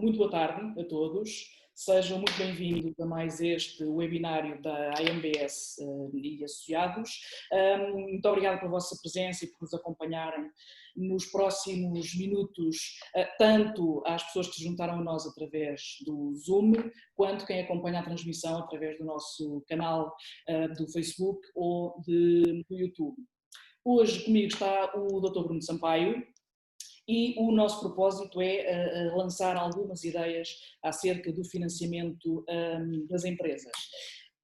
Muito boa tarde a todos. Sejam muito bem-vindos a mais este webinário da AMBS e Associados. Muito obrigada pela vossa presença e por nos acompanharem nos próximos minutos, tanto às pessoas que se juntaram a nós através do Zoom, quanto quem acompanha a transmissão através do nosso canal do Facebook ou do YouTube. Hoje comigo está o Dr. Bruno Sampaio. E o nosso propósito é lançar algumas ideias acerca do financiamento das empresas.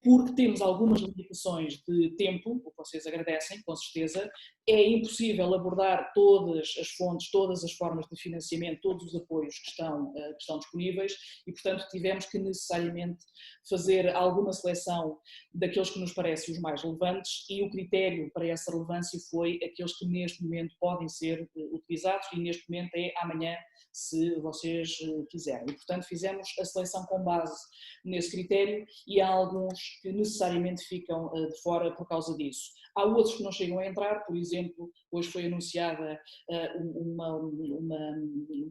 Porque temos algumas limitações de tempo, o que vocês agradecem, com certeza, é impossível abordar todas as fontes, todas as formas de financiamento, todos os apoios que estão disponíveis e, portanto, tivemos que necessariamente fazer alguma seleção daqueles que nos parecem os mais relevantes e o critério para essa relevância foi aqueles que neste momento podem ser utilizados e neste momento é amanhã, se vocês quiserem. E, portanto, fizemos a seleção com base nesse critério e há alguns que necessariamente ficam de fora por causa disso. Há outros que não chegam a entrar, por exemplo, hoje foi anunciada uma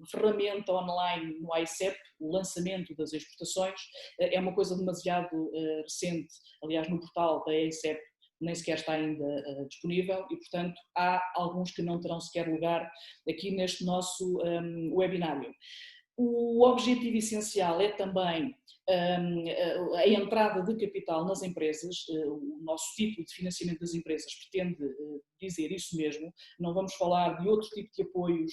ferramenta online no ICEP, o lançamento das exportações, é uma coisa demasiado recente, aliás no portal da ICEP nem sequer está ainda disponível e, portanto, há alguns que não terão sequer lugar aqui neste nosso webinário. O objetivo essencial é também a entrada de capital nas empresas, o nosso tipo de financiamento das empresas pretende dizer isso mesmo, não vamos falar de outro tipo de apoios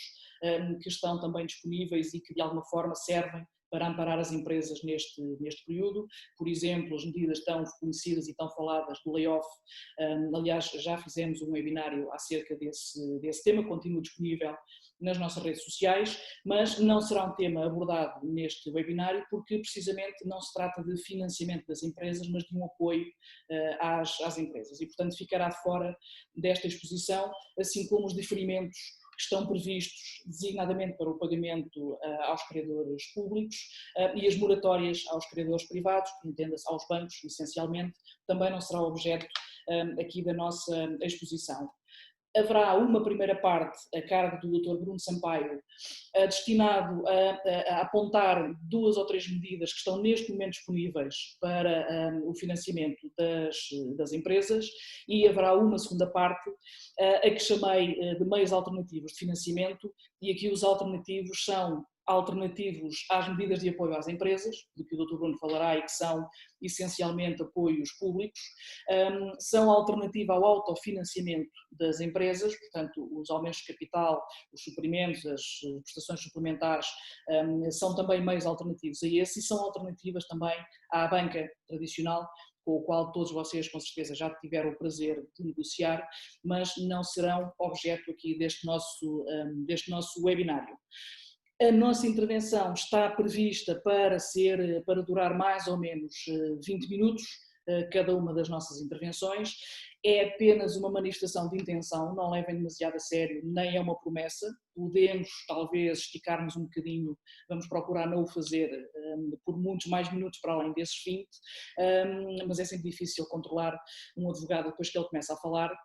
que estão também disponíveis e que de alguma forma servem para amparar as empresas neste período, por exemplo, as medidas tão conhecidas e tão faladas do layoff, aliás já fizemos um webinário acerca desse tema, continua disponível nas nossas redes sociais, mas não será um tema abordado neste webinário porque precisamente não se trata de financiamento das empresas, mas de um apoio às empresas e, portanto, ficará fora desta exposição, assim como os diferimentos que estão previstos designadamente para o pagamento aos credores públicos e as moratórias aos credores privados, que entenda-se aos bancos, essencialmente, também não será objeto aqui da nossa exposição. Haverá uma primeira parte a cargo do Dr. Bruno Sampaio, destinado a apontar 2 ou 3 medidas que estão neste momento disponíveis para o financiamento das empresas e haverá uma segunda parte a que chamei de meios alternativos de financiamento e aqui os alternativos são alternativos às medidas de apoio às empresas, de que o Dr. Bruno falará e que são essencialmente apoios públicos, são alternativa ao autofinanciamento das empresas, portanto os aumentos de capital, os suprimentos, as prestações suplementares são também meios alternativos a esse e são alternativas também à banca tradicional, com o qual todos vocês com certeza já tiveram o prazer de negociar, mas não serão objeto aqui deste nosso webinário. A nossa intervenção está prevista para durar mais ou menos 20 minutos, cada uma das nossas intervenções. É apenas uma manifestação de intenção, não levem demasiado a sério, nem é uma promessa. Podemos, talvez, esticar-nos um bocadinho, vamos procurar não o fazer por muitos mais minutos para além desses 20, mas é sempre difícil controlar um advogado depois que ele começa a falar.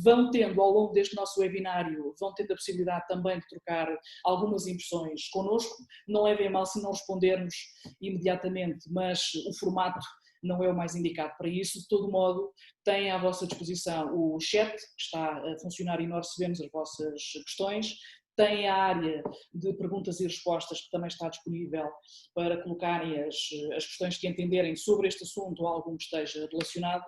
Vão tendo, ao longo deste nosso webinário, vão tendo a possibilidade também de trocar algumas impressões connosco. Não levem a mal se não respondermos imediatamente, mas o formato não é o mais indicado para isso. De todo modo, têm à vossa disposição o chat, que está a funcionar e nós recebemos as vossas questões. Tem a área de perguntas e respostas que também está disponível para colocarem as questões que entenderem sobre este assunto ou algum que esteja relacionado.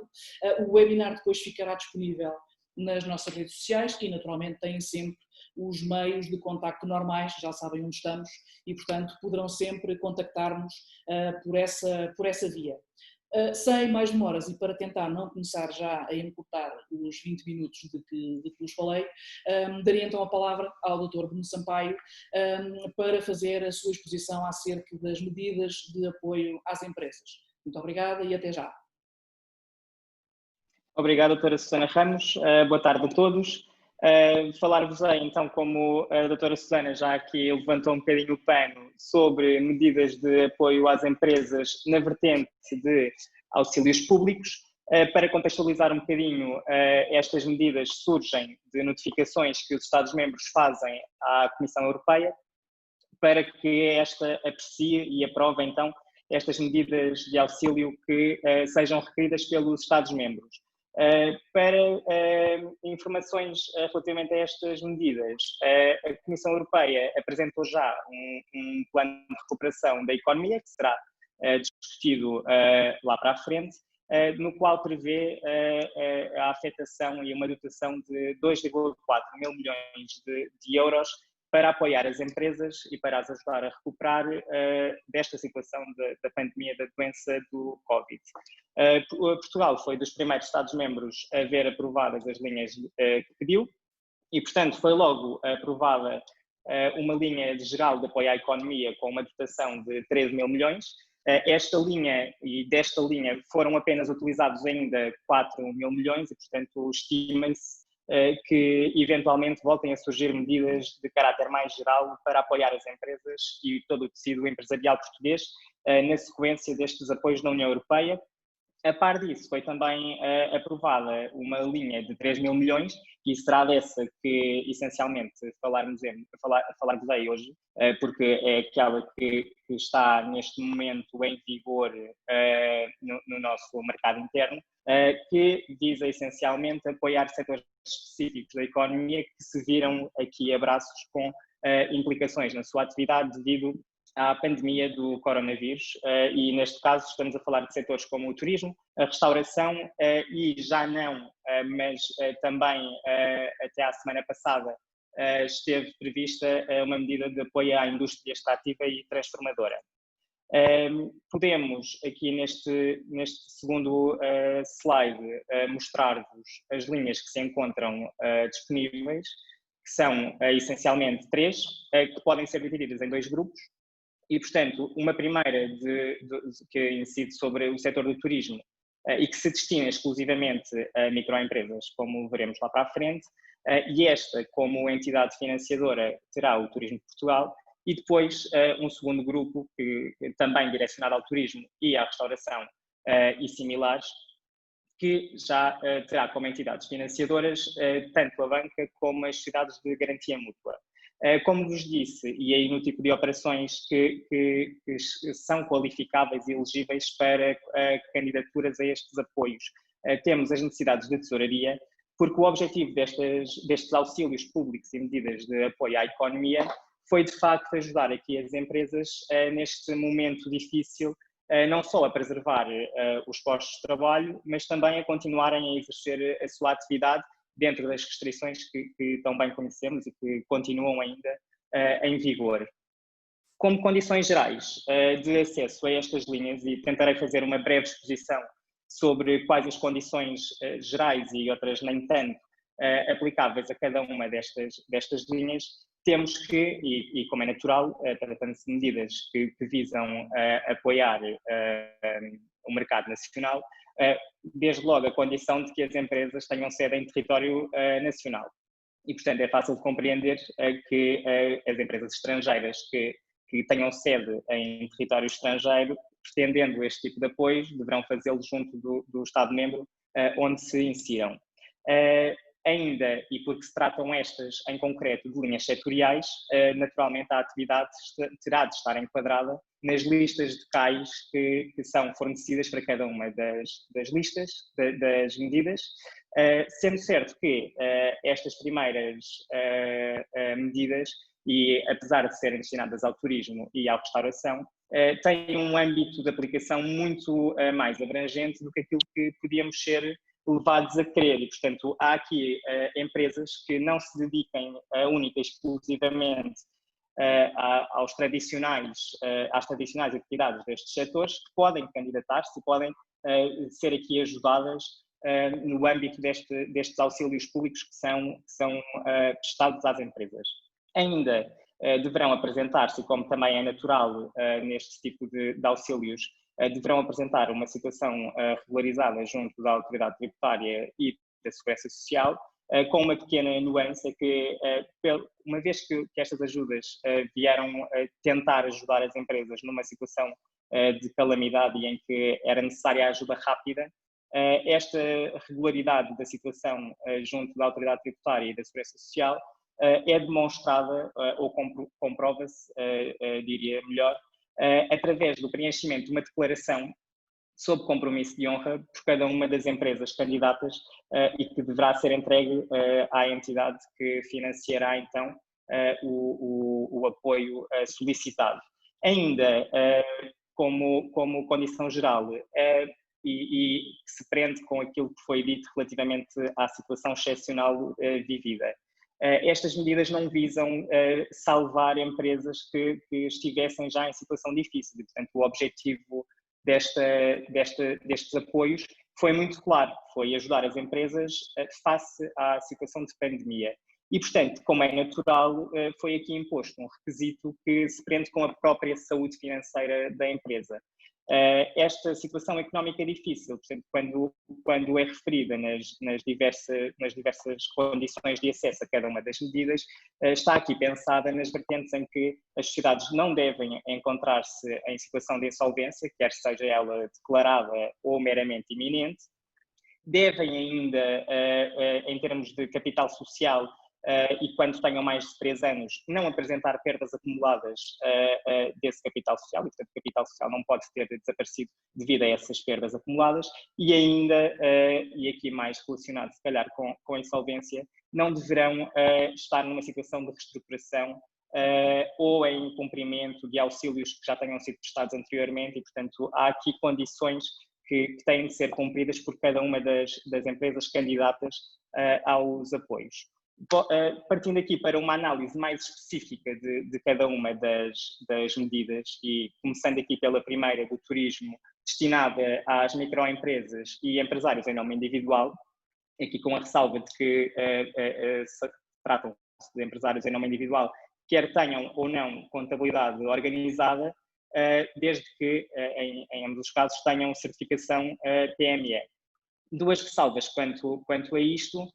O webinar depois ficará disponível nas nossas redes sociais e naturalmente têm sempre os meios de contacto normais, já sabem onde estamos e portanto poderão sempre contactar-nos por essa via. Sem mais demoras e para tentar não começar já a encurtar os 20 minutos de que vos falei, daria então a palavra ao Dr. Bruno Sampaio para fazer a sua exposição acerca das medidas de apoio às empresas. Muito obrigada e até já. Obrigado, doutora Susana Ramos. Boa tarde a todos. Falar-vos-ei, então, como a doutora Susana já aqui levantou um bocadinho o pano sobre medidas de apoio às empresas na vertente de auxílios públicos. Para contextualizar um bocadinho, estas medidas surgem de notificações que os Estados-membros fazem à Comissão Europeia para que esta aprecie e aprove então estas medidas de auxílio que sejam requeridas pelos Estados-membros. Para informações relativamente a estas medidas, a Comissão Europeia apresentou já um plano de recuperação da economia, que será discutido lá para a frente, no qual prevê a afetação e uma dotação de 2,4 mil milhões de euros para apoiar as empresas e para as ajudar a recuperar desta situação da pandemia da doença do Covid. Portugal foi dos primeiros Estados-membros a ver aprovadas as linhas que pediu e, portanto, foi logo aprovada uma linha geral de apoio à economia com uma dotação de 13 mil milhões. Esta linha e desta linha foram apenas utilizados ainda 4 mil milhões e, portanto, estima-se que eventualmente voltem a surgir medidas de caráter mais geral para apoiar as empresas e todo o tecido empresarial português na sequência destes apoios da União Europeia. A par disso, foi também aprovada uma linha de 3 mil milhões e será dessa que, essencialmente, falar-vos-ei hoje, porque é aquela que está neste momento em vigor no nosso mercado interno, que visa, essencialmente, apoiar setores específicos da economia que se viram aqui a braços com implicações na sua atividade devido à pandemia do coronavírus e, neste caso, estamos a falar de setores como o turismo, a restauração e já não, mas também até à semana passada esteve prevista uma medida de apoio à indústria extrativa e transformadora. Podemos aqui neste segundo slide mostrar-vos as linhas que se encontram disponíveis, que são essencialmente 3, que podem ser divididas em 2 grupos. E, portanto, uma primeira que incide sobre o setor do turismo e que se destina exclusivamente a microempresas, como veremos lá para a frente, e esta, como entidade financiadora, terá o Turismo de Portugal, e depois um segundo grupo, que também direcionado ao turismo e à restauração e similares, que já terá como entidades financiadoras tanto a banca como as sociedades de garantia mútua. Como vos disse, e aí no tipo de operações que são qualificáveis e elegíveis para candidaturas a estes apoios, temos as necessidades de tesouraria, porque o objetivo destes auxílios públicos e medidas de apoio à economia foi, de facto, ajudar aqui as empresas neste momento difícil, não só a preservar os postos de trabalho, mas também a continuarem a exercer a sua atividade dentro das restrições que tão bem conhecemos e que continuam ainda em vigor. Como condições gerais de acesso a estas linhas, e tentarei fazer uma breve exposição sobre quais as condições gerais e outras nem tanto aplicáveis a cada uma destas linhas, temos que, e como é natural, tratando-se de medidas que visam apoiar o mercado nacional, desde logo a condição de que as empresas tenham sede em território nacional. E, portanto, é fácil de compreender que as empresas estrangeiras que tenham sede em território estrangeiro, pretendendo este tipo de apoios, deverão fazê-lo junto do Estado-membro onde se insiram. Ainda, e porque se tratam estas em concreto de linhas setoriais, naturalmente a atividade terá de estar enquadrada nas listas de CAIs que são fornecidas para cada uma das listas, das medidas, sendo certo que estas primeiras medidas, e apesar de serem destinadas ao turismo e à restauração, têm um âmbito de aplicação muito mais abrangente do que aquilo que podíamos ser levados a querer, e portanto há aqui empresas que não se dediquem única e exclusivamente às tradicionais atividades destes setores, que podem candidatar-se e podem ser aqui ajudadas no âmbito destes auxílios públicos que são prestados às empresas. Ainda deverão apresentar-se, como também é natural neste tipo de auxílios, deverão apresentar uma situação regularizada junto da autoridade tributária e da segurança social, com uma pequena nuance que, uma vez que estas ajudas vieram tentar ajudar as empresas numa situação de calamidade e em que era necessária a ajuda rápida, esta regularidade da situação junto da autoridade tributária e da segurança social é demonstrada, ou comprova-se, diria melhor, através do preenchimento de uma declaração sob compromisso de honra por cada uma das empresas candidatas e que deverá ser entregue à entidade que financiará então o apoio solicitado. Ainda como condição geral e que se prende com aquilo que foi dito relativamente à situação excepcional vivida. Estas medidas não visam salvar empresas que estivessem já em situação difícil e, portanto, o objetivo destes apoios foi muito claro, foi ajudar as empresas face à situação de pandemia. E, portanto, como é natural, foi aqui imposto um requisito que se prende com a própria saúde financeira da empresa. Esta situação económica é difícil, portanto, quando é referida nas diversas condições de acesso a cada uma das medidas, está aqui pensada nas vertentes em que as sociedades não devem encontrar-se em situação de insolvência, quer seja ela declarada ou meramente iminente, devem ainda, em termos de capital social, e quando tenham mais de 3 anos, não apresentar perdas acumuladas desse capital social, e portanto o capital social não pode ter desaparecido devido a essas perdas acumuladas, e ainda, e aqui mais relacionado se calhar com a insolvência, não deverão estar numa situação de reestruturação ou em cumprimento de auxílios que já tenham sido prestados anteriormente, e portanto há aqui condições que têm de ser cumpridas por cada uma das empresas candidatas aos apoios. Partindo aqui para uma análise mais específica de cada uma das medidas e começando aqui pela primeira do turismo destinada às microempresas e empresários em nome individual, aqui com a ressalva de que tratam-se de empresários em nome individual, quer tenham ou não contabilidade organizada, desde que em ambos os casos tenham certificação PME. Duas ressalvas quanto a isto.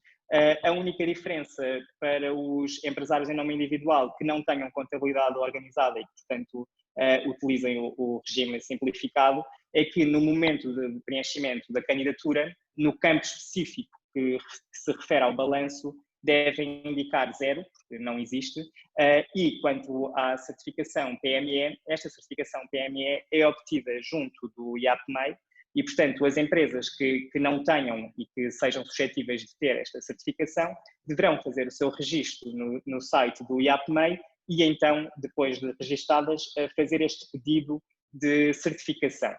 A única diferença para os empresários em nome individual que não tenham contabilidade organizada e que, portanto, utilizem o regime simplificado, é que no momento de preenchimento da candidatura, no campo específico que se refere ao balanço, devem indicar 0, porque não existe, e quanto à certificação PME, esta certificação PME é obtida junto do IAPMEI, e, portanto, as empresas que não tenham e que sejam suscetíveis de ter esta certificação deverão fazer o seu registro no site do IAPMEI e, então, depois de registadas, fazer este pedido de certificação.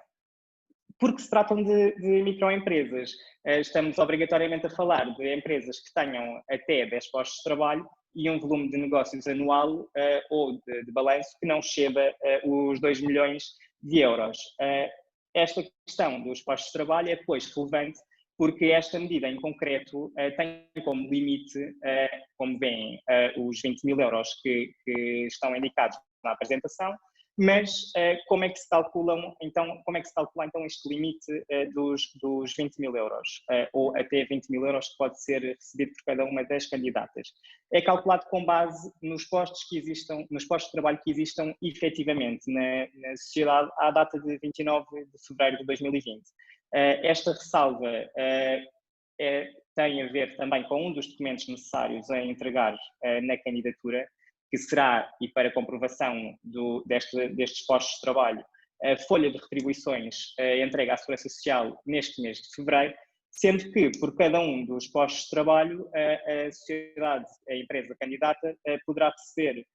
Porque se tratam de microempresas, estamos obrigatoriamente a falar de empresas que tenham até 10 postos de trabalho e um volume de negócios anual ou de balanço que não exceda os 2 milhões de euros. Esta questão dos postos de trabalho é, depois, relevante porque esta medida, em concreto, tem como limite, como veem, os 20 mil euros que estão indicados na apresentação, mas como é que se calcula então este limite dos 20 mil euros, ou até 20 mil euros que pode ser recebido por cada uma das candidatas? É calculado com base nos postos de trabalho que existam efetivamente na sociedade à data de 29 de fevereiro de 2020. Esta ressalva tem a ver também com um dos documentos necessários a entregar na candidatura, que será, e para comprovação destes postos de trabalho, a folha de retribuições entregue à Segurança Social neste mês de fevereiro, sendo que por cada um dos postos de trabalho a sociedade, a empresa candidata, poderá receber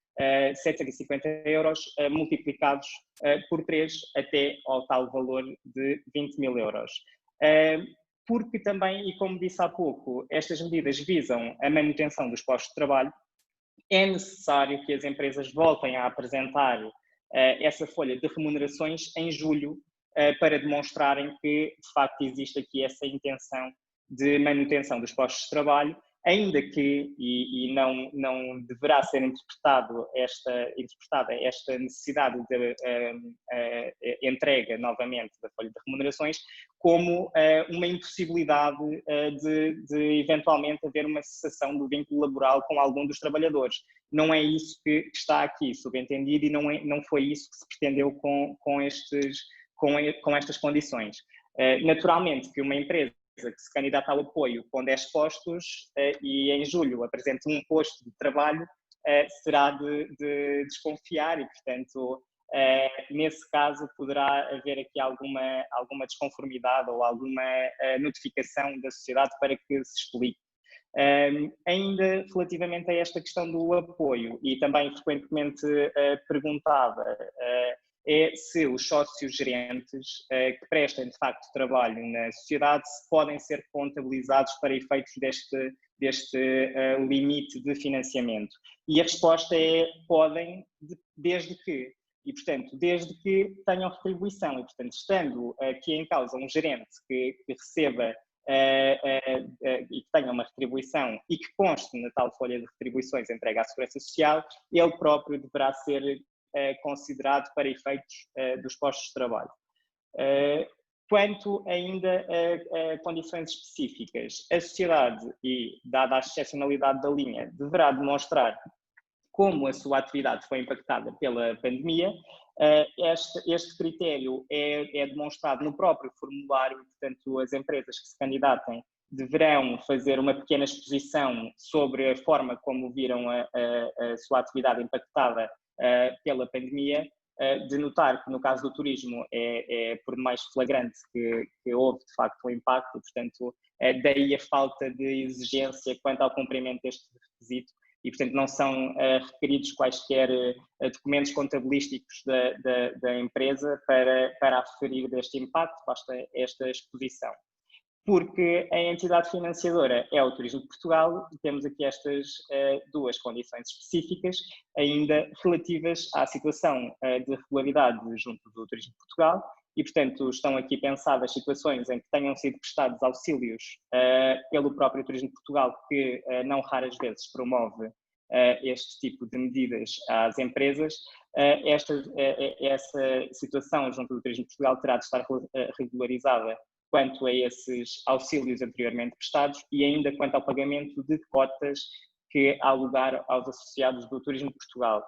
750 euros multiplicados por 3 até ao tal valor de 20 mil euros. Porque também, e como disse há pouco, estas medidas visam a manutenção dos postos de trabalho, é necessário que as empresas voltem a apresentar essa folha de remunerações em julho para demonstrarem que, de facto, existe aqui essa intenção de manutenção dos postos de trabalho, ainda que, e não deverá ser interpretada esta necessidade de entrega novamente da folha de remunerações como uma impossibilidade de eventualmente haver uma cessação do vínculo laboral com algum dos trabalhadores. Não é isso que está aqui subentendido e não foi isso que se pretendeu com estas condições. Naturalmente que uma empresa que se candidata ao apoio com 10 postos e em julho apresenta um posto de trabalho, será de desconfiar e, portanto, nesse caso poderá haver aqui alguma desconformidade ou alguma notificação da sociedade para que se explique. Ainda relativamente a esta questão do apoio, e também frequentemente perguntada, é se os sócios gerentes que prestem de facto trabalho na sociedade podem ser contabilizados para efeitos deste limite de financiamento. E a resposta é podem, desde que. E, portanto, desde que tenham retribuição. E, portanto, estando aqui em causa um gerente que receba e que tenha uma retribuição e que conste na tal folha de retribuições entregue à Segurança Social, ele próprio deverá ser considerado para efeitos dos postos de trabalho. Quanto ainda a condições específicas, a sociedade, e dada a excepcionalidade da linha, deverá demonstrar como a sua atividade foi impactada pela pandemia. Este critério é demonstrado no próprio formulário, portanto, as empresas que se candidatem deverão fazer uma pequena exposição sobre a forma como viram a sua atividade impactada pela pandemia. De notar que no caso do turismo é por demais flagrante que houve de facto um impacto, portanto, daí a falta de exigência quanto ao cumprimento deste requisito. E, portanto, não são requeridos quaisquer documentos contabilísticos da empresa para aferir deste impacto, basta esta exposição. Porque a entidade financiadora é o Turismo de Portugal, e temos aqui estas duas condições específicas, ainda relativas à situação de regularidade junto do Turismo de Portugal, e, portanto, estão aqui pensadas situações em que tenham sido prestados auxílios pelo próprio Turismo de Portugal, que não raras vezes promove este tipo de medidas às empresas. Essa situação junto do Turismo de Portugal terá de estar regularizada quanto a esses auxílios anteriormente prestados e ainda quanto ao pagamento de cotas que há lugar aos associados do Turismo de Portugal.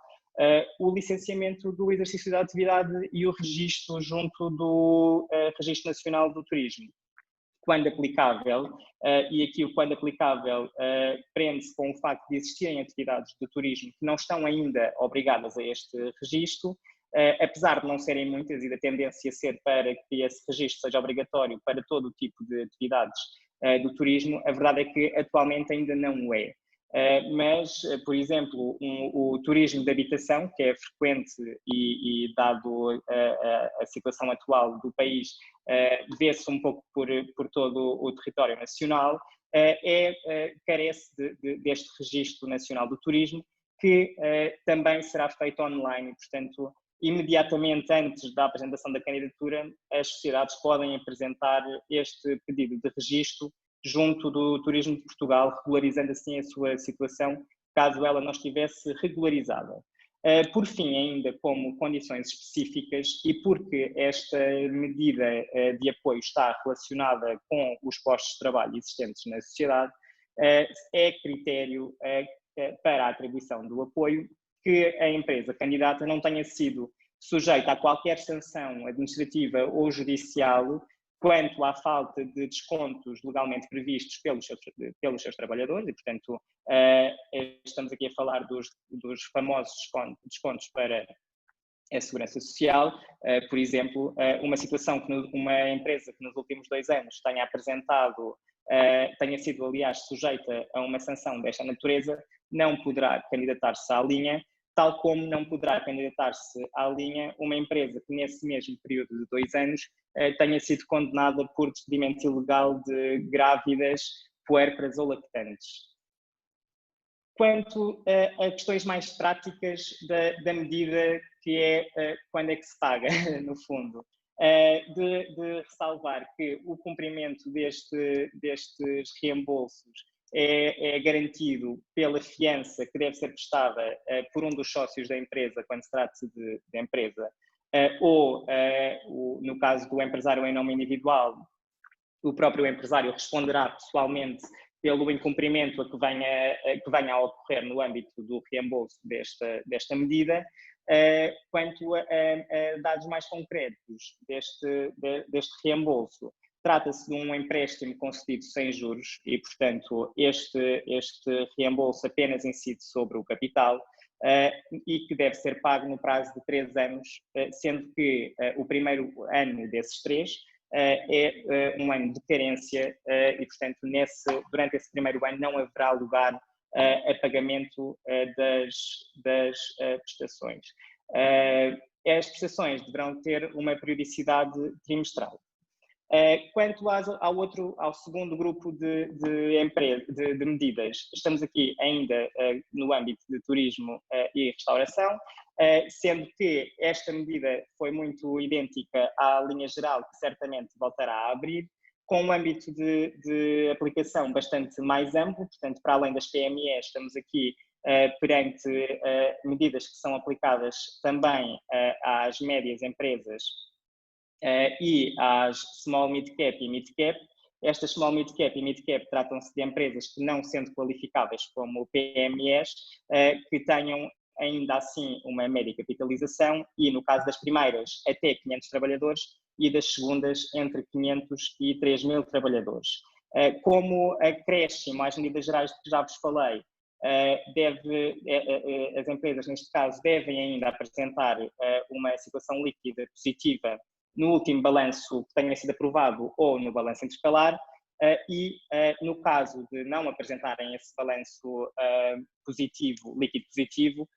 O licenciamento do exercício da atividade e o registro junto do Registro Nacional do Turismo, quando aplicável, e aqui o quando aplicável prende-se com o facto de existirem atividades de turismo que não estão ainda obrigadas a este registro, apesar de não serem muitas e da tendência ser para que esse registro seja obrigatório para todo o tipo de atividades do turismo, a verdade é que atualmente ainda não o é. Mas, por exemplo, o turismo de habitação, que é frequente e dado a situação atual do país, vê-se um pouco por todo o território nacional, carece deste registro nacional do turismo, que também será feito online, portanto, imediatamente antes da apresentação da candidatura, as sociedades podem apresentar este pedido de registro junto do Turismo de Portugal, regularizando assim a sua situação, caso ela não estivesse regularizada. Por fim, ainda como condições específicas, e porque esta medida de apoio está relacionada com os postos de trabalho existentes na sociedade, é critério para a atribuição do apoio que a empresa candidata não tenha sido sujeita a qualquer sanção administrativa ou judicial quanto à falta de descontos legalmente previstos pelos seus trabalhadores, e, portanto, estamos aqui a falar dos famosos descontos para a Segurança Social. Por exemplo, uma situação que uma empresa que nos últimos 2 anos tenha apresentado, tenha sido, aliás, sujeita a uma sanção desta natureza, não poderá candidatar-se à linha, tal como não poderá candidatar-se à linha uma empresa que nesse mesmo período de 2 anos tenha sido condenada por despedimento ilegal de grávidas, puérperas ou lactantes. Quanto a questões mais práticas da medida, que é quando é que se paga, no fundo, de ressalvar que o cumprimento destes reembolsos é garantido pela fiança que deve ser prestada por um dos sócios da empresa, quando se trata de empresa, ou, no caso do empresário em nome individual, o próprio empresário responderá pessoalmente pelo incumprimento que venha a ocorrer no âmbito do reembolso desta medida. Quanto a dados mais concretos deste reembolso, trata-se de um empréstimo concedido sem juros e, portanto, este reembolso apenas incide sobre o capital e que deve ser pago no prazo de 3 anos, sendo que o primeiro ano desses 3 é um ano de carência e, portanto, durante esse primeiro ano não haverá lugar a pagamento das prestações. As prestações deverão ter uma periodicidade trimestral. Quanto ao segundo grupo de medidas, estamos aqui ainda no âmbito de turismo e restauração, sendo que esta medida foi muito idêntica à linha geral, que certamente voltará a abrir, com um âmbito de aplicação bastante mais amplo, portanto, para além das PMEs, estamos aqui perante medidas que são aplicadas também às médias empresas e às small, mid cap e mid cap. Estas small, mid cap e mid cap tratam-se de empresas que, não sendo qualificáveis como PMEs, que tenham ainda assim uma média capitalização e, no caso das primeiras, até 500 trabalhadores e das segundas entre 500 e 3.000 trabalhadores. Como acréscimo às medidas gerais que já vos falei, as empresas, neste caso, devem ainda apresentar uma situação líquida positiva no último balanço que tenha sido aprovado ou no balanço intercalar e, no caso de não apresentarem esse balanço positivo, líquido positivo,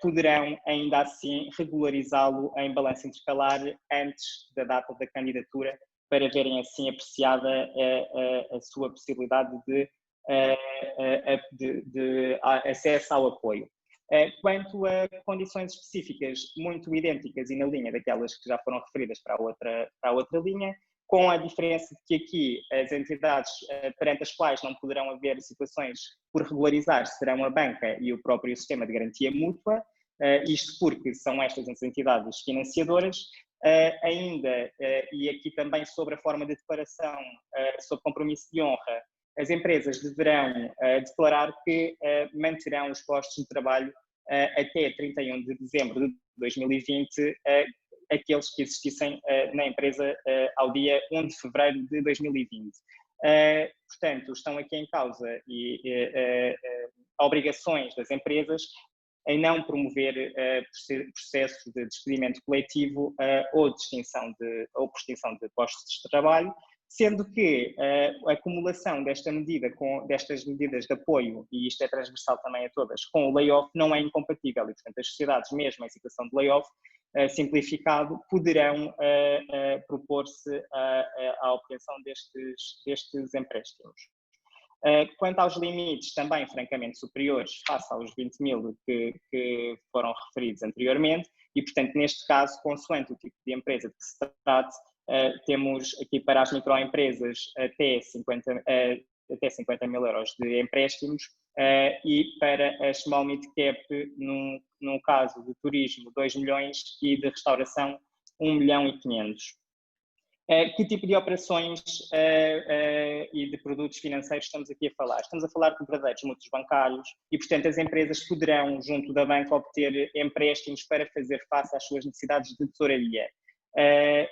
poderão ainda assim regularizá-lo em balanço intercalar antes da data da candidatura, para verem assim apreciada a sua possibilidade de acesso ao apoio. Quanto a condições específicas muito idênticas e na linha daquelas que já foram referidas para a outra linha, com a diferença de que aqui as entidades perante as quais não poderão haver situações por regularizar serão a banca e o próprio sistema de garantia mútua, isto porque são estas as entidades financiadoras, ainda, e aqui também sobre a forma de declaração, sob compromisso de honra, as empresas deverão declarar que manterão os postos de trabalho até 31 de dezembro de 2020, aqueles que existissem na empresa ao dia 1 de fevereiro de 2020. Portanto, estão aqui em causa obrigações das empresas em não promover processos de despedimento coletivo ou por extinção de postos de trabalho, sendo que a acumulação destas medidas de apoio, e isto é transversal também a todas, com o layoff não é incompatível e, portanto, as sociedades, mesmo em situação de layoff, simplificado, poderão propor-se à obtenção destes empréstimos. Quanto aos limites, também francamente superiores face aos 20.000 que foram referidos anteriormente, e, portanto, neste caso, consoante o tipo de empresa de que se trate, temos aqui para as microempresas até 50 mil euros de empréstimos e para a small mid cap, no caso de turismo, 2 milhões e de restauração, 1.500.000. Que tipo de operações e de produtos financeiros estamos aqui a falar? Estamos a falar de verdadeiros mútuos bancários e, portanto, as empresas poderão, junto da banca, obter empréstimos para fazer face às suas necessidades de tesouraria.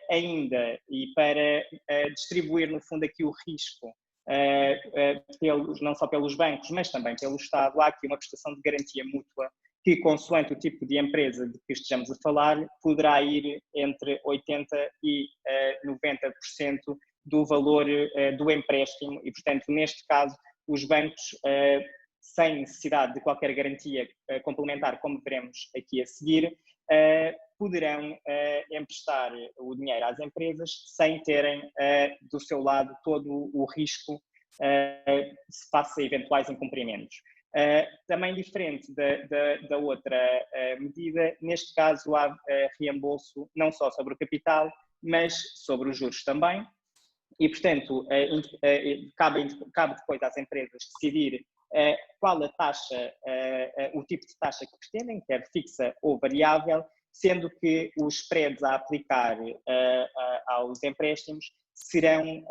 Ainda, e para distribuir, no fundo, aqui o risco, não só pelos bancos, mas também pelo Estado, há aqui uma prestação de garantia mútua que, consoante o tipo de empresa de que estejamos a falar, poderá ir entre 80% e 90% do valor do empréstimo e, portanto, neste caso, os bancos, sem necessidade de qualquer garantia complementar, como veremos aqui a seguir, poderão emprestar o dinheiro às empresas sem terem do seu lado todo o risco face a eventuais incumprimentos. Também diferente da outra medida, neste caso há reembolso não só sobre o capital, mas sobre os juros também, e portanto cabe depois às empresas decidir qual a taxa, o tipo de taxa que pretendem, quer fixa ou variável, sendo que os spreads a aplicar aos empréstimos serão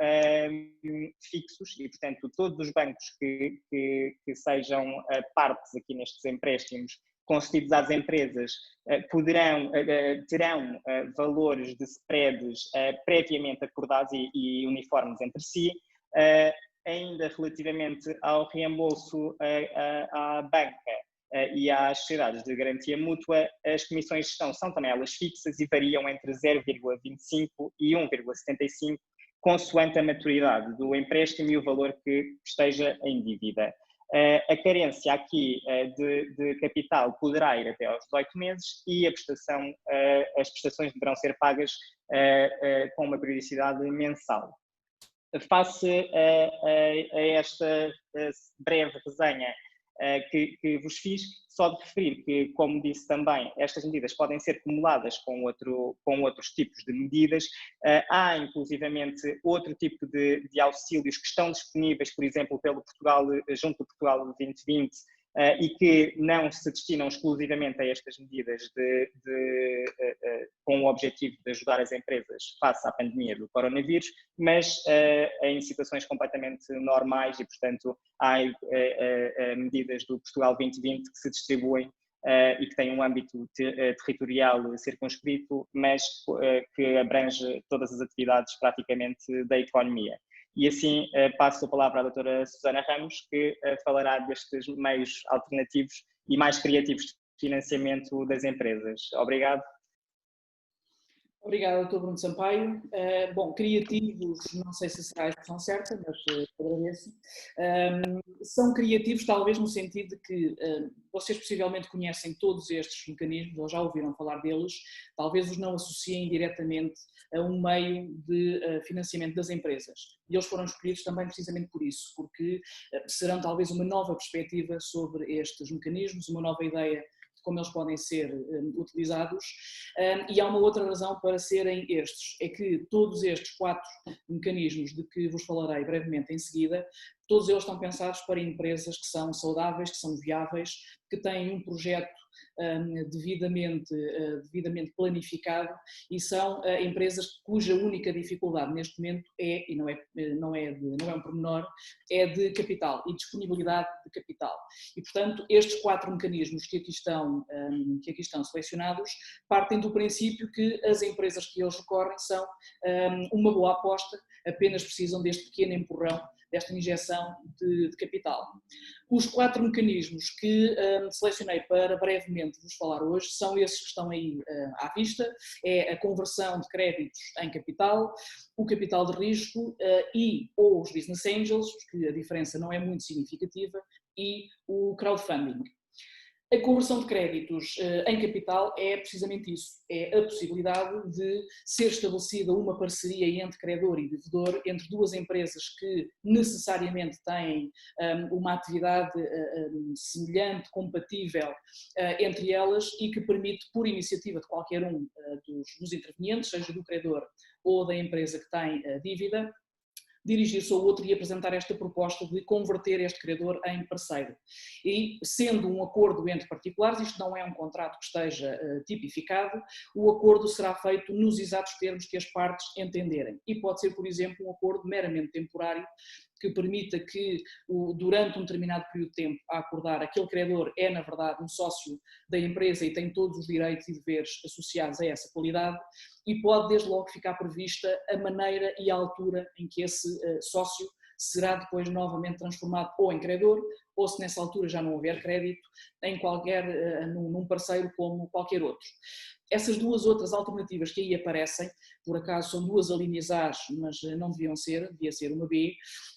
fixos e, portanto, todos os bancos que sejam partes aqui nestes empréstimos concedidos às empresas terão valores de spreads previamente acordados e uniformes entre si. Ainda relativamente ao reembolso à banca e às sociedades de garantia mútua, as comissões de gestão são também elas fixas e variam entre 0,25 e 1,75, consoante a maturidade do empréstimo e o valor que esteja em dívida. A carência aqui de capital poderá ir até aos 18 meses e as prestações deverão ser pagas com uma periodicidade mensal. Face a esta breve resenha que vos fiz, só de referir que, como disse também, estas medidas podem ser acumuladas com outros tipos de medidas. Há, inclusivamente, outro tipo de auxílios que estão disponíveis, por exemplo, junto do Portugal 2020, e que não se destinam exclusivamente a estas medidas com o objetivo de ajudar as empresas face à pandemia do coronavírus, mas em situações completamente normais e, portanto, há medidas do Portugal 2020 que se distribuem e que têm um âmbito territorial circunscrito, mas que abrange todas as atividades praticamente da economia. E assim passo a palavra à doutora Susana Ramos, que falará destes meios alternativos e mais criativos de financiamento das empresas. Obrigado. Obrigada, Dr. Bruno Sampaio. Bom, criativos, não sei se será a expressão certa, mas agradeço. São criativos talvez no sentido de que vocês possivelmente conhecem todos estes mecanismos, ou já ouviram falar deles, talvez os não associem diretamente a um meio de financiamento das empresas. E eles foram escolhidos também precisamente por isso, porque serão talvez uma nova perspectiva sobre estes mecanismos, uma nova ideia como eles podem ser utilizados, e há uma outra razão para serem estes, é que todos estes 4 mecanismos de que vos falarei brevemente em seguida, todos eles estão pensados para empresas que são saudáveis, que são viáveis, que têm um projeto devidamente planificado e são empresas cuja única dificuldade neste momento é, e não é um pormenor, é de capital e disponibilidade de capital. E, portanto, estes 4 mecanismos que aqui estão selecionados partem do princípio que as empresas que eles recorrem são uma boa aposta, apenas precisam deste pequeno empurrão, desta injeção de capital. Os 4 mecanismos que selecionei para brevemente vos falar hoje são esses que estão aí à vista, é a conversão de créditos em capital, o capital de risco ou os business angels, porque a diferença não é muito significativa, e o crowdfunding. A conversão de créditos em capital é precisamente isso, é a possibilidade de ser estabelecida uma parceria entre credor e devedor, entre 2 empresas que necessariamente têm uma atividade semelhante, compatível entre elas e que permite, por iniciativa de qualquer um dos intervenientes, seja do credor ou da empresa que tem a dívida, dirigir-se ao outro e apresentar esta proposta de converter este credor em parceiro. E, sendo um acordo entre particulares, isto não é um contrato que esteja tipificado, o acordo será feito nos exatos termos que as partes entenderem. E pode ser, por exemplo, um acordo meramente temporário, que permita que, durante um determinado período de tempo a acordar, aquele credor é, na verdade, um sócio da empresa e tem todos os direitos e deveres associados a essa qualidade, e pode, desde logo, ficar prevista a maneira e a altura em que esse sócio será depois novamente transformado ou em credor, ou se nessa altura já não houver crédito, num parceiro como qualquer outro. Essas 2 outras alternativas que aí aparecem, por acaso são 2 alíneas A, mas não deviam ser, devia ser uma B.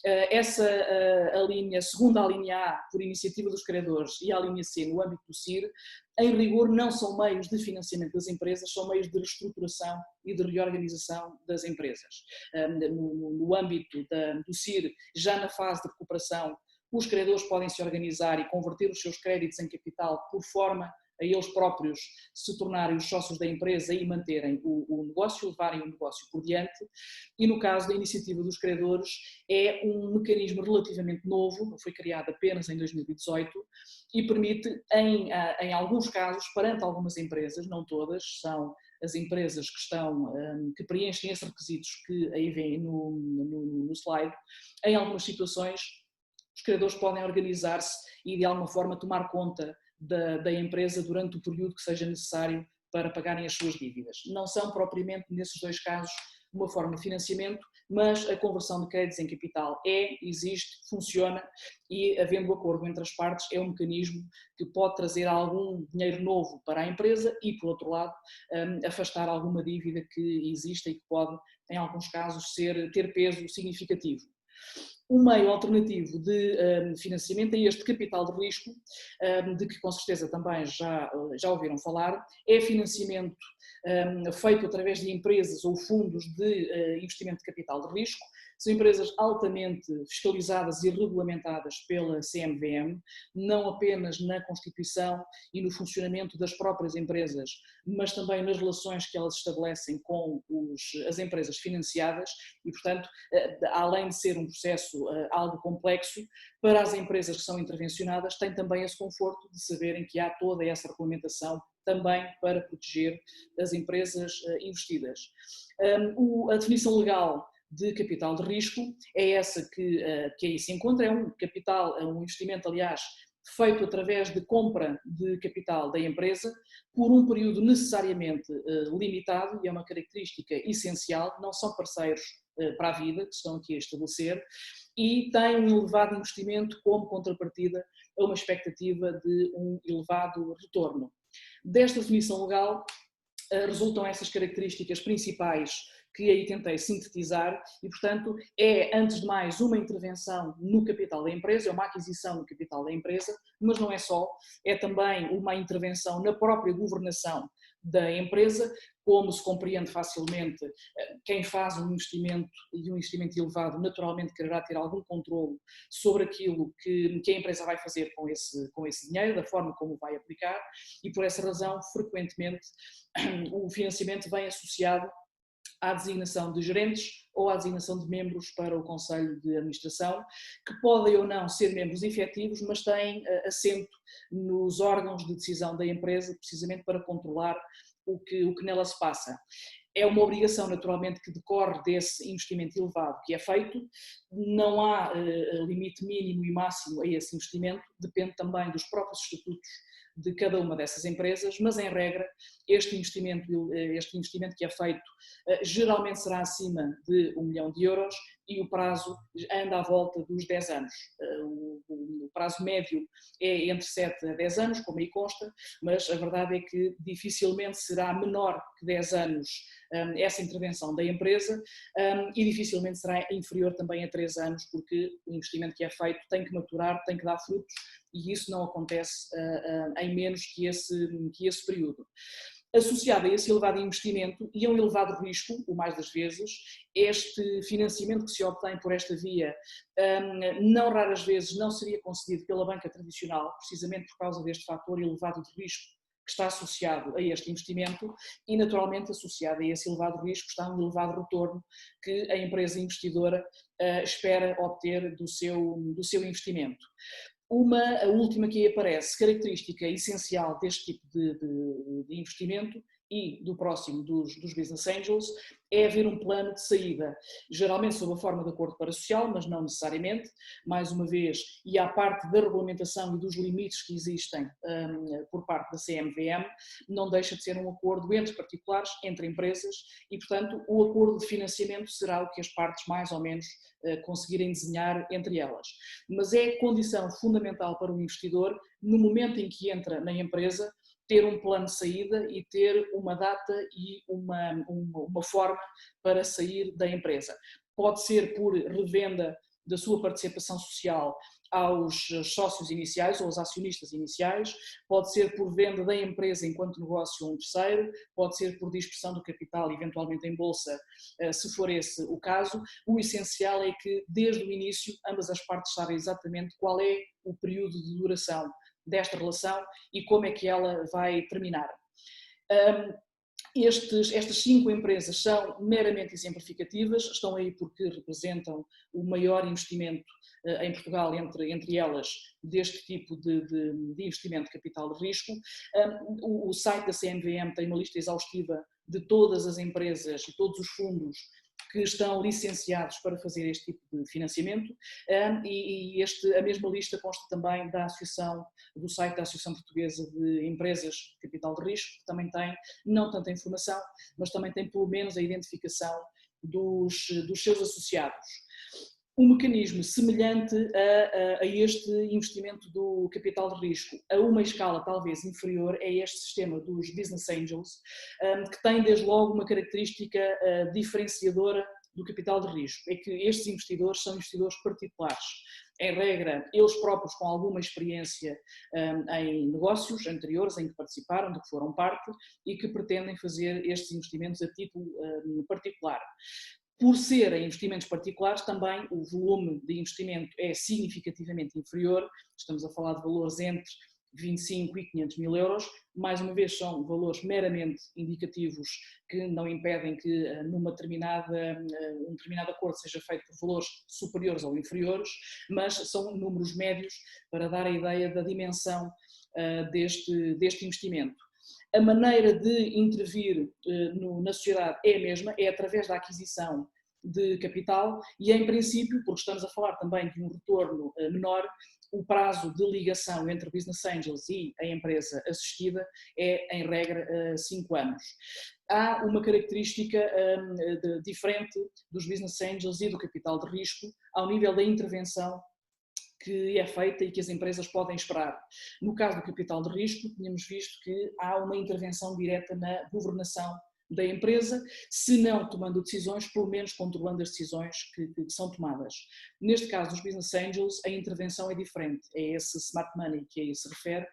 A segunda alínea A, por iniciativa dos credores, e a alínea C, no âmbito do CIR, em rigor não são meios de financiamento das empresas, são meios de reestruturação e de reorganização das empresas. No âmbito do CIR, já na fase de recuperação, os credores podem se organizar e converter os seus créditos em capital por forma a eles próprios se tornarem os sócios da empresa e manterem o negócio, levarem o negócio por diante. E no caso da iniciativa dos credores, é um mecanismo relativamente novo, foi criado apenas em 2018 e permite, em alguns casos, perante algumas empresas, não todas, são as empresas que preenchem esses requisitos que aí vêm no slide, em algumas situações os credores podem organizar-se e de alguma forma tomar conta da empresa durante o período que seja necessário para pagarem as suas dívidas. Não são propriamente, nesses dois casos, uma forma de financiamento, mas a conversão de créditos em capital existe, funciona e, havendo acordo entre as partes, é um mecanismo que pode trazer algum dinheiro novo para a empresa e, por outro lado, afastar alguma dívida que existe e que pode, em alguns casos, ter peso significativo. Um meio alternativo de financiamento é este capital de risco, de que com certeza também já ouviram falar. É financiamento feito através de empresas ou fundos de investimento de capital de risco. São empresas altamente fiscalizadas e regulamentadas pela CMVM, não apenas na constituição e no funcionamento das próprias empresas, mas também nas relações que elas estabelecem com as empresas financiadas e, portanto, além de ser um processo algo complexo, para as empresas que são intervencionadas tem também esse conforto de saberem que há toda essa regulamentação também para proteger as empresas investidas. A definição legal de capital de risco é essa que aí se encontra, é um capital, é um investimento, aliás, feito através de compra de capital da empresa por um período necessariamente limitado, e é uma característica essencial, não são parceiros para a vida, que estão aqui a estabelecer, e tem um elevado investimento como contrapartida a uma expectativa de um elevado retorno. Desta definição legal resultam essas características principais que aí tentei sintetizar e, portanto, é, antes de mais, uma intervenção no capital da empresa, é uma aquisição no capital da empresa, mas não é só, é também uma intervenção na própria governação da empresa, como se compreende facilmente, quem faz um investimento e um investimento elevado naturalmente quererá ter algum controle sobre aquilo que a empresa vai fazer com esse dinheiro, da forma como vai aplicar, e por essa razão, frequentemente, o financiamento vem associado à designação de gerentes ou à designação de membros para o Conselho de Administração, que podem ou não ser membros efetivos, mas têm assento nos órgãos de decisão da empresa, precisamente para controlar o que nela se passa. É uma obrigação, naturalmente, que decorre desse investimento elevado que é feito, não há limite mínimo e máximo a esse investimento, depende também dos próprios estatutos de cada uma dessas empresas, mas em regra este investimento que é feito geralmente será acima de 1 milhão de euros e o prazo anda à volta dos 10 anos. O prazo médio é entre 7 a 10 anos, como aí consta, mas a verdade é que dificilmente será menor que 10 anos essa intervenção da empresa e dificilmente será inferior também a 3 anos, porque o investimento que é feito tem que maturar, tem que dar frutos e isso não acontece em menos que esse período. Associado a esse elevado investimento e a um elevado risco, o mais das vezes, este financiamento que se obtém por esta via, não raras vezes não seria concedido pela banca tradicional, precisamente por causa deste fator elevado de risco que está associado a este investimento e, naturalmente, associado a esse elevado risco está um elevado retorno que a empresa investidora espera obter do seu investimento. A última que aí aparece, característica essencial deste tipo de investimento e do próximo dos Business Angels, é haver um plano de saída, geralmente sob a forma de acordo parasocial, mas não necessariamente, mais uma vez, e à parte da regulamentação e dos limites que existem por parte da CMVM, não deixa de ser um acordo entre particulares, entre empresas, e portanto o acordo de financiamento será o que as partes mais ou menos conseguirem desenhar entre elas. Mas é condição fundamental para o investidor, no momento em que entra na empresa, ter um plano de saída e ter uma data e uma forma para sair da empresa. Pode ser por revenda da sua participação social aos sócios iniciais ou aos acionistas iniciais, pode ser por venda da empresa enquanto negócio a um terceiro, pode ser por dispersão do capital, eventualmente em bolsa, se for esse o caso. O essencial é que, desde o início, ambas as partes sabem exatamente qual é o período de duração desta relação e como é que ela vai terminar. Estas 5 empresas são meramente exemplificativas, estão aí porque representam o maior investimento em Portugal entre elas deste tipo de investimento de capital de risco. O site da CMVM tem uma lista exaustiva de todas as empresas e todos os fundos que estão licenciados para fazer este tipo de financiamento, e a mesma lista consta também do site da Associação Portuguesa de Empresas de Capital de Risco, que também tem não tanta informação, mas também tem pelo menos a identificação dos seus associados. Um mecanismo semelhante a este investimento do capital de risco, a uma escala talvez inferior, é este sistema dos Business Angels, que tem desde logo uma característica diferenciadora do capital de risco, é que estes investidores são investidores particulares. Em regra, eles próprios com alguma experiência em negócios anteriores em que participaram, de que foram parte, e que pretendem fazer estes investimentos a título particular. Por serem investimentos particulares, também o volume de investimento é significativamente inferior, estamos a falar de valores entre 25 e 500 mil euros, mais uma vez são valores meramente indicativos que não impedem que um determinado acordo seja feito por valores superiores ou inferiores, mas são números médios para dar a ideia da dimensão deste investimento. A maneira de intervir na sociedade é a mesma, é através da aquisição de capital e, em princípio, porque estamos a falar também de um retorno menor, o prazo de ligação entre Business Angels e a empresa assistida é, em regra, 5 anos. Há uma característica diferente dos Business Angels e do capital de risco ao nível da intervenção que é feita e que as empresas podem esperar. No caso do capital de risco, tínhamos visto que há uma intervenção direta na governação da empresa, se não tomando decisões, pelo menos controlando as decisões que são tomadas. Neste caso dos Business Angels, a intervenção é diferente, é esse smart money que aí se refere,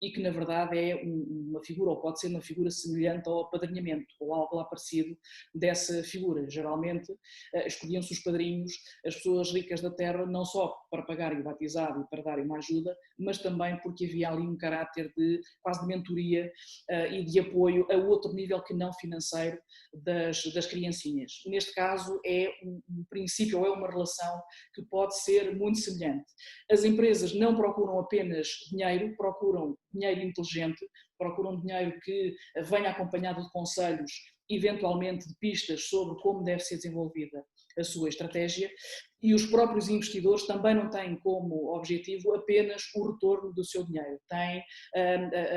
e que na verdade é uma figura, ou pode ser uma figura semelhante ao apadrinhamento, ou algo lá parecido dessa figura. Geralmente escolhiam-se os padrinhos, as pessoas ricas da terra, não só para pagarem o batizado e para darem uma ajuda, mas também porque havia ali um caráter de quase de mentoria e de apoio a outro nível que não financeiro das criancinhas. Neste caso é um princípio, ou é uma relação que pode ser muito semelhante. As empresas não procuram apenas dinheiro, procuram dinheiro inteligente, procuram dinheiro que venha acompanhado de conselhos, eventualmente de pistas sobre como deve ser desenvolvida a sua estratégia, e os próprios investidores também não têm como objetivo apenas o retorno do seu dinheiro, têm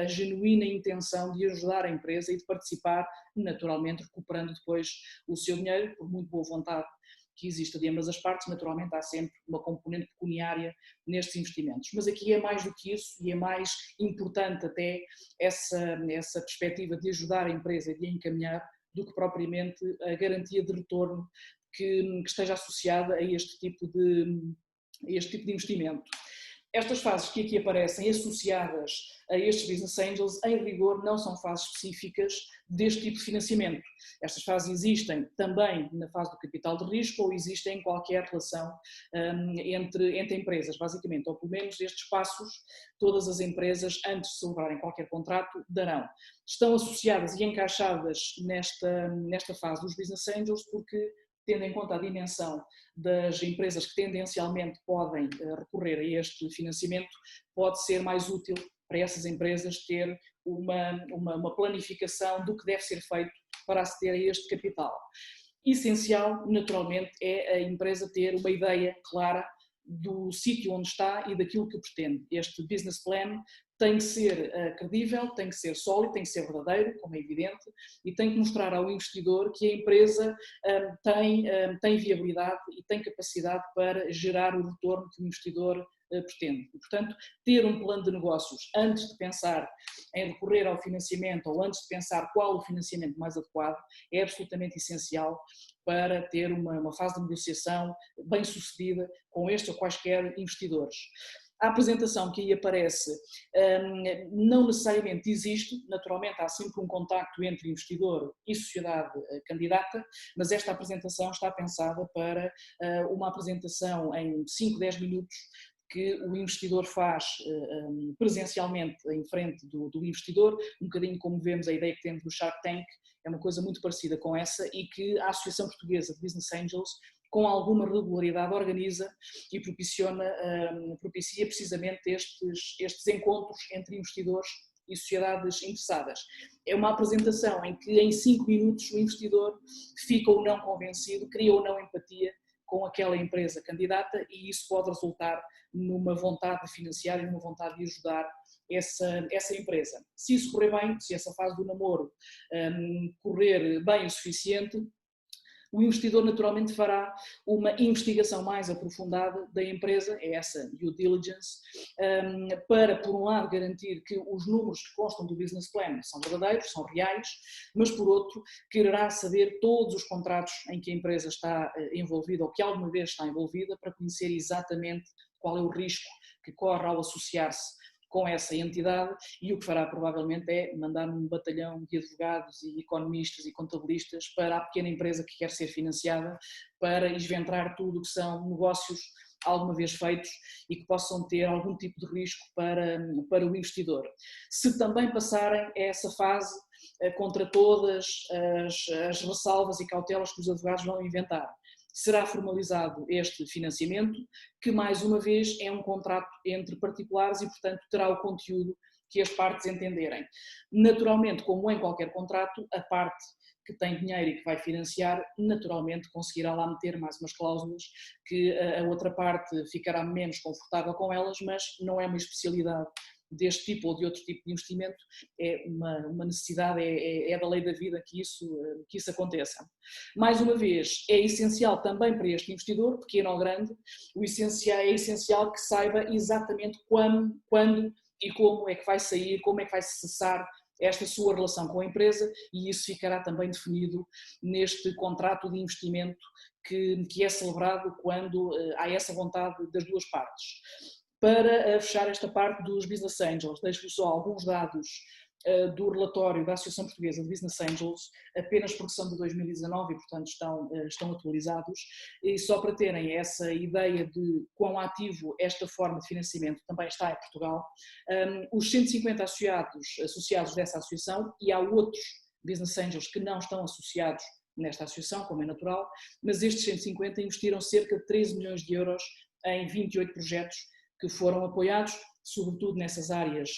a genuína intenção de ajudar a empresa e de participar, naturalmente recuperando depois o seu dinheiro, por muito boa vontade que exista de ambas as partes. Naturalmente há sempre uma componente pecuniária nestes investimentos, mas aqui é mais do que isso e é mais importante até essa perspectiva de ajudar a empresa e de a encaminhar do que propriamente a garantia de retorno que esteja associada a este tipo de investimento. Estas fases que aqui aparecem associadas a estes Business Angels, em rigor, não são fases específicas deste tipo de financiamento. Estas fases existem também na fase do capital de risco ou existem em qualquer relação entre empresas, basicamente, ou pelo menos estes passos, todas as empresas, antes de celebrarem qualquer contrato, darão. Estão associadas e encaixadas nesta fase dos Business Angels porque, tendo em conta a dimensão das empresas que tendencialmente podem recorrer a este financiamento, pode ser mais útil para essas empresas ter uma planificação do que deve ser feito para aceder a este capital. Essencial, naturalmente, é a empresa ter uma ideia clara do sítio onde está e daquilo que pretende. Este business plan tem que ser credível, tem que ser sólido, tem que ser verdadeiro, como é evidente, e tem que mostrar ao investidor que a empresa tem viabilidade e tem capacidade para gerar o retorno que o investidor pretende. E, portanto, ter um plano de negócios antes de pensar em recorrer ao financiamento ou antes de pensar qual o financiamento mais adequado é absolutamente essencial para ter uma fase de negociação bem sucedida com este ou quaisquer investidores. A apresentação que aí aparece não necessariamente existe, naturalmente há sempre um contacto entre investidor e sociedade candidata, mas esta apresentação está pensada para uma apresentação em 5, 10 minutos que o investidor faz presencialmente em frente do investidor, um bocadinho como vemos a ideia que temos do Shark Tank, é uma coisa muito parecida com essa e que a Associação Portuguesa de Business Angels com alguma regularidade organiza e propicia precisamente estes encontros entre investidores e sociedades interessadas. É uma apresentação em que em 5 minutos o investidor fica ou não convencido, cria ou não empatia com aquela empresa candidata e isso pode resultar numa vontade de financiar e numa vontade de ajudar essa empresa. Se isso correr bem, se essa fase do namoro correr bem o suficiente, o investidor naturalmente fará uma investigação mais aprofundada da empresa, é essa due diligence, para, por um lado, garantir que os números que constam do business plan são verdadeiros, são reais, mas, por outro, quererá saber todos os contratos em que a empresa está envolvida ou que alguma vez está envolvida para conhecer exatamente qual é o risco que corre ao associar-se com essa entidade e o que fará provavelmente é mandar um batalhão de advogados e economistas e contabilistas para a pequena empresa que quer ser financiada para esventrar tudo o que são negócios alguma vez feitos e que possam ter algum tipo de risco para o investidor. Se também passarem essa fase contra todas as ressalvas e cautelas que os advogados vão inventar, será formalizado este financiamento, que mais uma vez é um contrato entre particulares e, portanto, terá o conteúdo que as partes entenderem. Naturalmente, como em qualquer contrato, a parte que tem dinheiro e que vai financiar, naturalmente conseguirá lá meter mais umas cláusulas que a outra parte ficará menos confortável com elas, mas não é uma especialidade deste tipo ou de outro tipo de investimento, é uma necessidade, é da lei da vida que isso aconteça. Mais uma vez, é essencial também para este investidor, pequeno ou grande, é essencial que saiba exatamente quando e como é que vai sair, como é que vai cessar esta sua relação com a empresa e isso ficará também definido neste contrato de investimento que é celebrado quando há essa vontade das duas partes. Para fechar esta parte dos Business Angels, deixo-vos só alguns dados do relatório da Associação Portuguesa de Business Angels, apenas porque são de 2019 e, portanto, estão atualizados, e só para terem essa ideia de quão ativo esta forma de financiamento também está em Portugal, os 150 associados dessa associação, e há outros Business Angels que não estão associados nesta associação, como é natural, mas estes 150 investiram cerca de 13 milhões de euros em 28 projetos que foram apoiados, sobretudo nessas áreas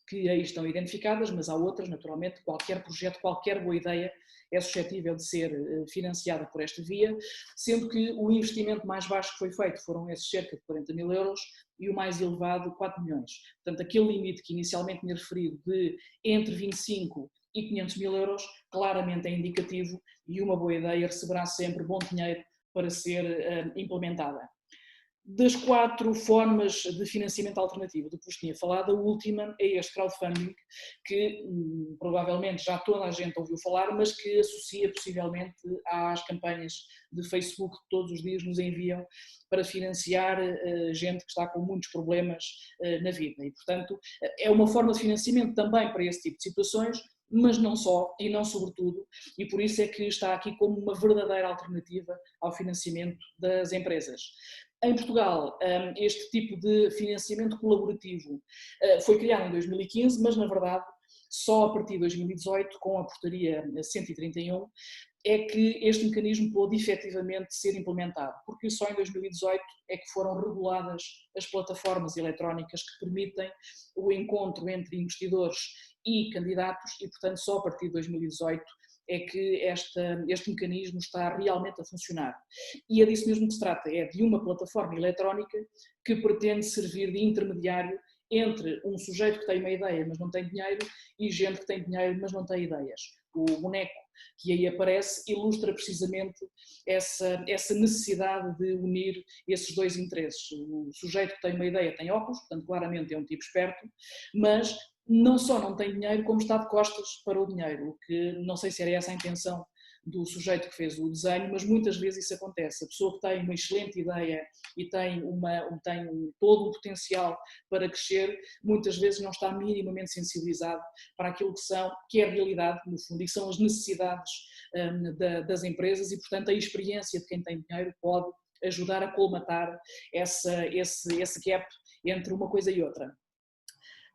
que aí estão identificadas, mas há outras, naturalmente, qualquer projeto, qualquer boa ideia é suscetível de ser financiada por esta via, sendo que o investimento mais baixo que foi feito foram esses cerca de 40 mil euros e o mais elevado 4 milhões. Portanto, aquele limite que inicialmente tinha referido de entre 25 e 500 mil euros, claramente é indicativo e uma boa ideia receberá sempre bom dinheiro para ser implementada. Das 4 formas de financiamento alternativo de que vos tinha falado, a última é este crowdfunding, que provavelmente já toda a gente ouviu falar, mas que associa possivelmente às campanhas de Facebook que todos os dias nos enviam para financiar gente que está com muitos problemas na vida. E, portanto, é uma forma de financiamento também para esse tipo de situações, mas não só e não sobretudo, e por isso é que está aqui como uma verdadeira alternativa ao financiamento das empresas. Em Portugal, este tipo de financiamento colaborativo foi criado em 2015, mas na verdade só a partir de 2018, com a portaria 131, é que este mecanismo pôde efetivamente ser implementado, porque só em 2018 é que foram reguladas as plataformas eletrónicas que permitem o encontro entre investidores e candidatos e, portanto, só a partir de 2018 é que este mecanismo está realmente a funcionar. E é disso mesmo que se trata, é de uma plataforma eletrónica que pretende servir de intermediário entre um sujeito que tem uma ideia mas não tem dinheiro e gente que tem dinheiro mas não tem ideias. O boneco que aí aparece ilustra precisamente essa necessidade de unir esses dois interesses. O sujeito que tem uma ideia tem óculos, portanto claramente é um tipo esperto, mas não só não tem dinheiro, como está de costas para o dinheiro, o que não sei se era essa a intenção do sujeito que fez o desenho, mas muitas vezes isso acontece. A pessoa que tem uma excelente ideia e tem todo o potencial para crescer, muitas vezes não está minimamente sensibilizado para aquilo que é a realidade, no fundo, e que são as necessidades das empresas e, portanto, a experiência de quem tem dinheiro pode ajudar a colmatar esse gap entre uma coisa e outra.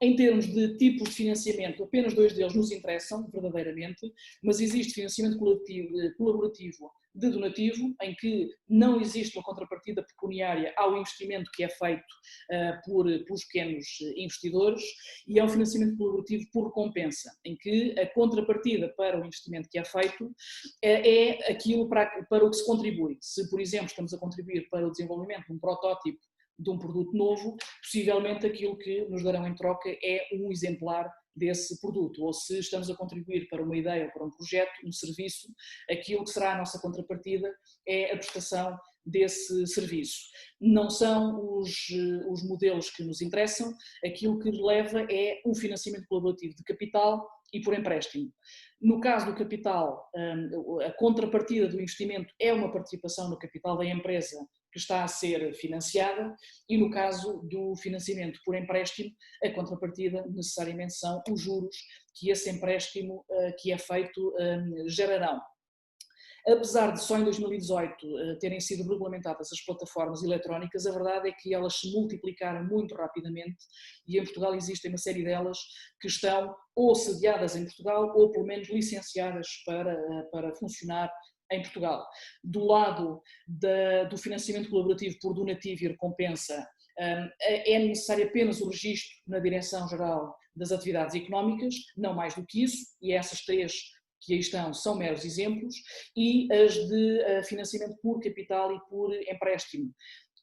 Em termos de tipos de financiamento, apenas 2 deles nos interessam, verdadeiramente, mas existe financiamento colaborativo de donativo, em que não existe uma contrapartida pecuniária ao investimento que é feito pelos pequenos investidores, e é um financiamento colaborativo por recompensa, em que a contrapartida para o investimento que é feito é aquilo para o que se contribui. Se, por exemplo, estamos a contribuir para o desenvolvimento de um protótipo de um produto novo, possivelmente aquilo que nos darão em troca é um exemplar desse produto, ou se estamos a contribuir para uma ideia ou para um projeto, um serviço, aquilo que será a nossa contrapartida é a prestação desse serviço. Não são os modelos que nos interessam, aquilo que leva é um financiamento colaborativo de capital e por empréstimo. No caso do capital, a contrapartida do investimento é uma participação no capital da empresa que está a ser financiada, e no caso do financiamento por empréstimo, a contrapartida necessariamente são os juros que esse empréstimo que é feito gerarão. Apesar de só em 2018 terem sido regulamentadas as plataformas eletrónicas, a verdade é que elas se multiplicaram muito rapidamente e em Portugal existem uma série delas que estão ou sediadas em Portugal ou pelo menos licenciadas para funcionar em Portugal. Do lado do financiamento colaborativo por donativo e recompensa, é necessário apenas o registro na Direção-Geral das Atividades Económicas, não mais do que isso, e essas 3 que aí estão são meros exemplos, e as de financiamento por capital e por empréstimo,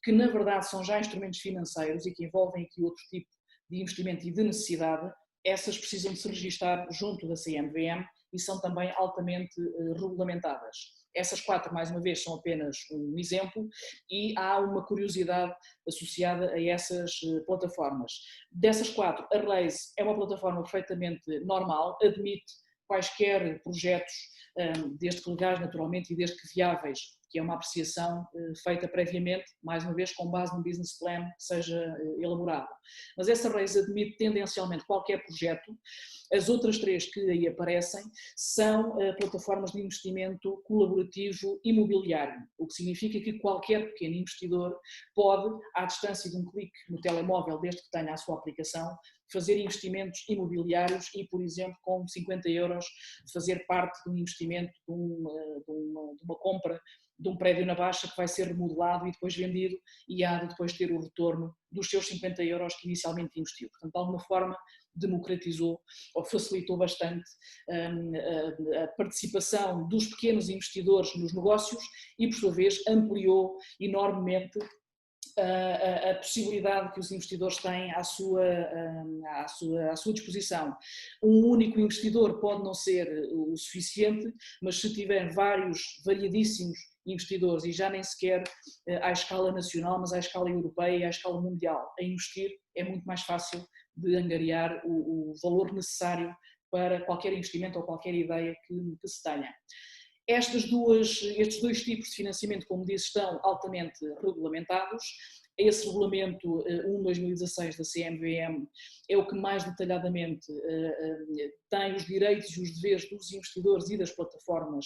que na verdade são já instrumentos financeiros e que envolvem aqui outro tipo de investimento e de necessidade. Essas precisam de se registar junto da CMVM e são também altamente regulamentadas. Essas 4, mais uma vez, são apenas um exemplo, e há uma curiosidade associada a essas plataformas. Dessas 4, a Raise é uma plataforma perfeitamente normal, admite quaisquer projetos, desde que legais naturalmente e desde que viáveis, que é uma apreciação feita previamente, mais uma vez com base num business plan que seja elaborado. Mas essa Raise admite tendencialmente qualquer projeto. As outras 3 que aí aparecem são plataformas de investimento colaborativo imobiliário, o que significa que qualquer pequeno investidor pode, à distância de um clique no telemóvel, desde que tenha a sua aplicação, fazer investimentos imobiliários e, por exemplo, com 50 euros, fazer parte de um investimento, de uma compra de um prédio na Baixa que vai ser remodelado e depois vendido, e há de depois ter o retorno dos seus 50 euros que inicialmente investiu. Portanto, de alguma forma, democratizou ou facilitou bastante a participação dos pequenos investidores nos negócios e, por sua vez, ampliou enormemente a possibilidade que os investidores têm à sua disposição. Um único investidor pode não ser o suficiente, mas se tiver variadíssimos investidores, e já nem sequer à escala nacional, mas à escala europeia e à escala mundial, a investir, é muito mais fácil de angariar o valor necessário para qualquer investimento ou qualquer ideia que se tenha. Estes 2 tipos de financiamento, como disse, estão altamente regulamentados. Esse regulamento 1/2016 da CMVM é o que mais detalhadamente tem os direitos e os deveres dos investidores e das plataformas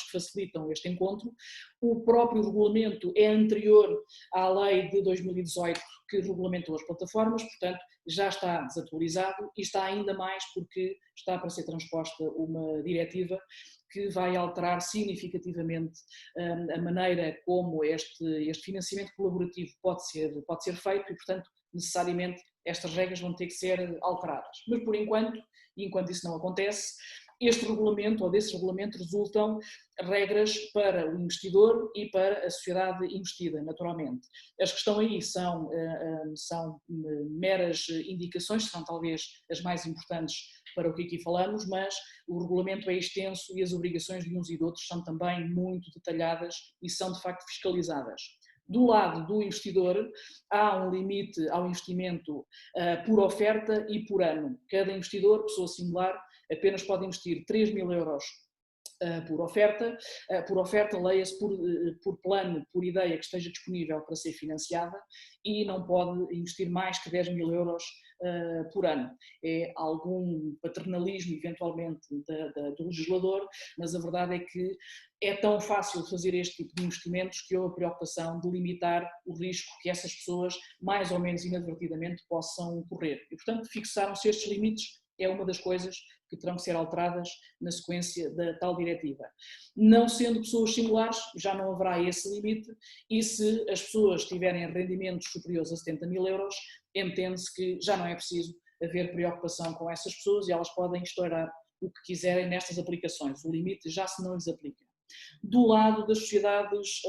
que facilitam este encontro. O próprio regulamento é anterior à lei de 2018 que regulamentou as plataformas, portanto já está desatualizado, e está ainda mais porque está para ser transposta uma diretiva que vai alterar significativamente a maneira como este financiamento colaborativo pode ser feito, e, portanto, necessariamente estas regras vão ter que ser alteradas. Mas, por enquanto, e enquanto isso não acontece, este regulamento, ou desse regulamento, resultam regras para o investidor e para a sociedade investida, naturalmente. As que estão aí são meras indicações, são talvez as mais importantes para o que aqui falamos, mas o regulamento é extenso e as obrigações de uns e de outros são também muito detalhadas e são, de facto, fiscalizadas. Do lado do investidor, há um limite ao investimento por oferta e por ano. Cada investidor, pessoa singular, apenas pode investir 3.000 euros por oferta. Por oferta, leia-se por plano, por ideia que esteja disponível para ser financiada, e não pode investir mais que 10.000 euros por ano. É algum paternalismo, eventualmente, do legislador, mas a verdade é que é tão fácil fazer este tipo de investimentos que houve a preocupação de limitar o risco que essas pessoas, mais ou menos inadvertidamente, possam correr. E, portanto, fixaram-se estes limites, é uma das coisas que terão que ser alteradas na sequência da tal diretiva. Não sendo pessoas singulares, já não haverá esse limite, e se as pessoas tiverem rendimentos superiores a 70 mil euros, entende-se que já não é preciso haver preocupação com essas pessoas e elas podem estourar o que quiserem nestas aplicações. O limite já se não lhes aplica. Do lado das sociedades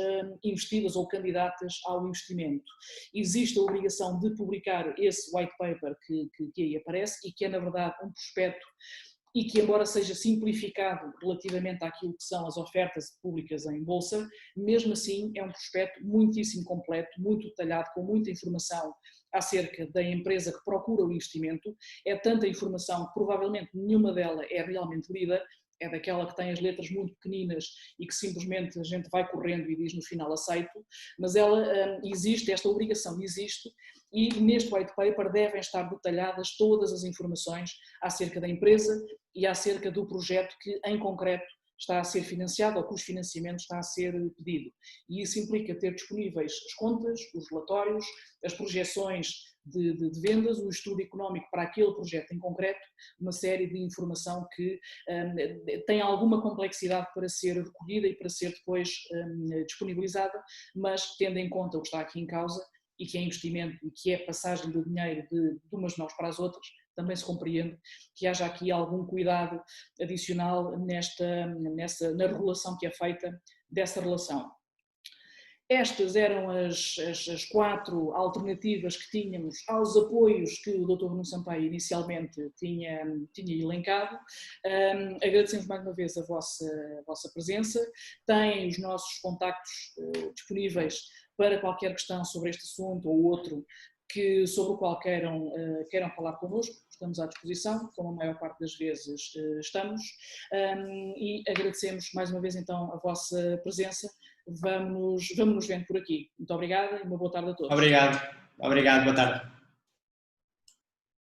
investidas ou candidatas ao investimento, existe a obrigação de publicar esse white paper que aí aparece e que é, na verdade, um prospecto e que, embora seja simplificado relativamente àquilo que são as ofertas públicas em bolsa, mesmo assim é um prospecto muitíssimo completo, muito detalhado, com muita informação acerca da empresa que procura o investimento. É tanta informação que provavelmente nenhuma delas é realmente lida, é daquela que tem as letras muito pequeninas e que simplesmente a gente vai correndo e diz no final aceito, mas ela existe, esta obrigação existe, e neste white paper devem estar detalhadas todas as informações acerca da empresa e acerca do projeto que em concreto está a ser financiado ou cujo financiamento está a ser pedido. E isso implica ter disponíveis as contas, os relatórios, as projeções de vendas, o estudo económico para aquele projeto em concreto, uma série de informação que tem alguma complexidade para ser recolhida e para ser depois disponibilizada, mas tendo em conta o que está aqui em causa e que é investimento e que é passagem de dinheiro de umas mãos para as outras, também se compreende que haja aqui algum cuidado adicional na regulação que é feita dessa relação. Estas eram as 4 alternativas que tínhamos aos apoios que o Dr. Nuno Sampaio inicialmente tinha elencado. Agradecemos mais uma vez a vossa presença. Têm os nossos contactos disponíveis para qualquer questão sobre este assunto ou outro sobre o qual queiram falar connosco. Estamos à disposição, como a maior parte das vezes estamos, e agradecemos mais uma vez então a vossa presença. Vamos nos vendo por aqui. Muito obrigada e uma boa tarde a todos. Obrigado, boa tarde.